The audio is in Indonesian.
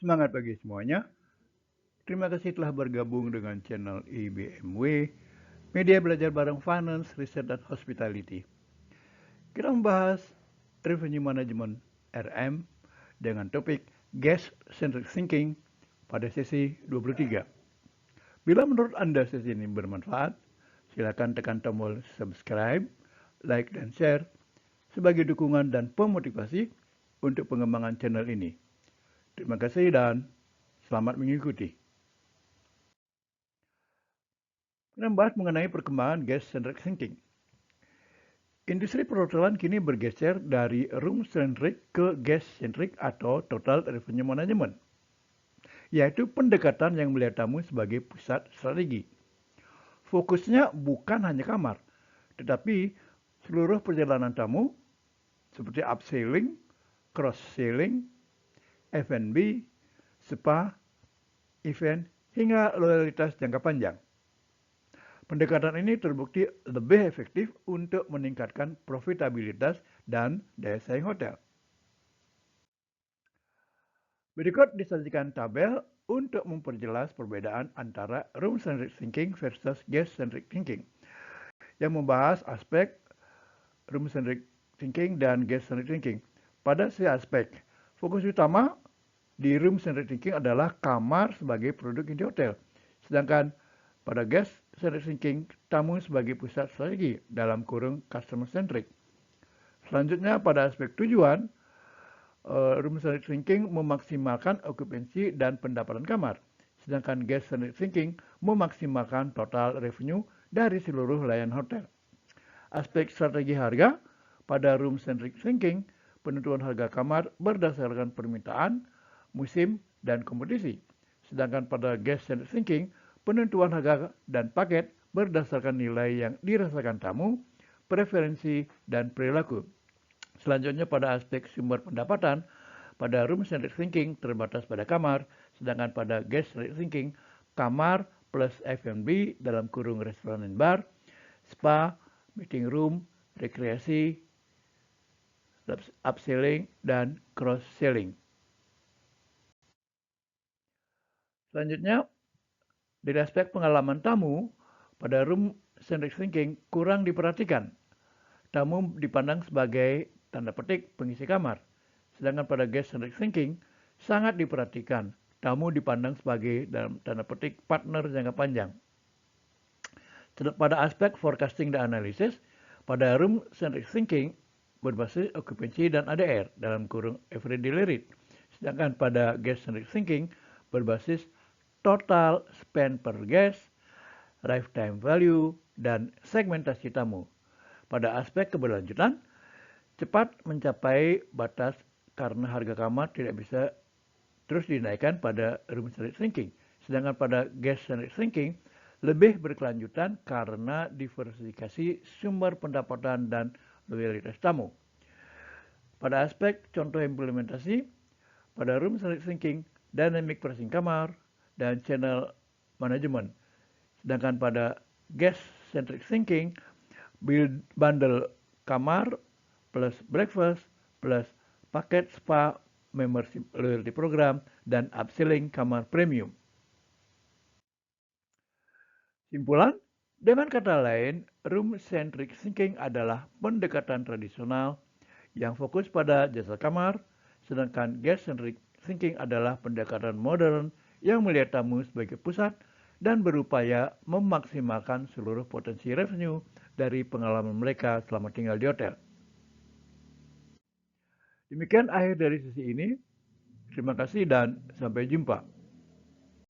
Semangat bagi semuanya. Terima kasih telah bergabung dengan channel IBMW, media belajar bareng finance, riset, dan hospitality. Kita membahas revenue management RM dengan topik guest centric thinking pada sesi 23. Bila menurut Anda sesi ini bermanfaat, silakan tekan tombol subscribe, like, dan share sebagai dukungan dan pemotivasi untuk pengembangan channel ini. Terima kasih dan selamat mengikuti. Kita membahas mengenai perkembangan guest-centric thinking. Industri perhotelan kini bergeser dari room-centric ke guest-centric atau total revenue management, yaitu pendekatan yang melihat tamu sebagai pusat strategi. Fokusnya bukan hanya kamar, tetapi seluruh perjalanan tamu seperti upselling, cross-selling, F&B, spa, event, hingga loyalitas jangka panjang. Pendekatan ini terbukti lebih efektif untuk meningkatkan profitabilitas dan daya saing hotel. Berikut disajikan tabel untuk memperjelas perbedaan antara room-centric thinking versus guest-centric thinking yang membahas aspek room-centric thinking dan guest-centric thinking. Pada sisi aspek, fokus utama di room-centric thinking adalah kamar sebagai produk inti hotel, sedangkan pada guest-centric thinking, tamu sebagai pusat strategi dalam kurung customer-centric. Selanjutnya pada aspek tujuan, room-centric thinking memaksimalkan okupansi dan pendapatan kamar, sedangkan guest-centric thinking memaksimalkan total revenue dari seluruh layanan hotel. Aspek strategi harga, pada room-centric thinking, penentuan harga kamar berdasarkan permintaan, musim, dan kompetisi. Sedangkan pada guest-centric thinking, penentuan harga dan paket berdasarkan nilai yang dirasakan tamu, preferensi, dan perilaku. Selanjutnya pada aspek sumber pendapatan, pada room-centric thinking terbatas pada kamar, sedangkan pada guest-centric thinking, kamar plus F&B dalam kurung restoran dan bar, spa, meeting room, rekreasi, upselling, dan cross-selling. Selanjutnya, dari aspek pengalaman tamu, pada room-centric thinking kurang diperhatikan. Tamu dipandang sebagai tanda petik pengisi kamar. Sedangkan pada guest-centric thinking sangat diperhatikan. Tamu dipandang sebagai dalam tanda petik partner jangka panjang. Pada aspek forecasting dan analisis, pada room-centric thinking berbasis okupansi dan ADR dalam kurung average daily rate. Sedangkan pada guest-centric thinking berbasis total spend per guest, lifetime value, dan segmentasi tamu. Pada aspek keberlanjutan, cepat mencapai batas karena harga kamar tidak bisa terus dinaikkan pada room-centric thinking. Sedangkan pada guest-centric thinking lebih berkelanjutan karena diversifikasi sumber pendapatan dan loyalitas tamu. Pada aspek contoh implementasi, pada room-centric thinking, dynamic pricing kamar, dan channel management. Sedangkan pada guest-centric thinking, build bundle kamar plus breakfast plus paket spa membership loyalty program dan upselling kamar premium. Simpulan, dengan kata lain, room-centric thinking adalah pendekatan tradisional yang fokus pada jasa kamar, sedangkan guest-centric thinking adalah pendekatan modern yang melihat tamu sebagai pusat dan berupaya memaksimalkan seluruh potensi revenue dari pengalaman mereka selama tinggal di hotel. Demikian akhir dari sesi ini. Terima kasih dan sampai jumpa.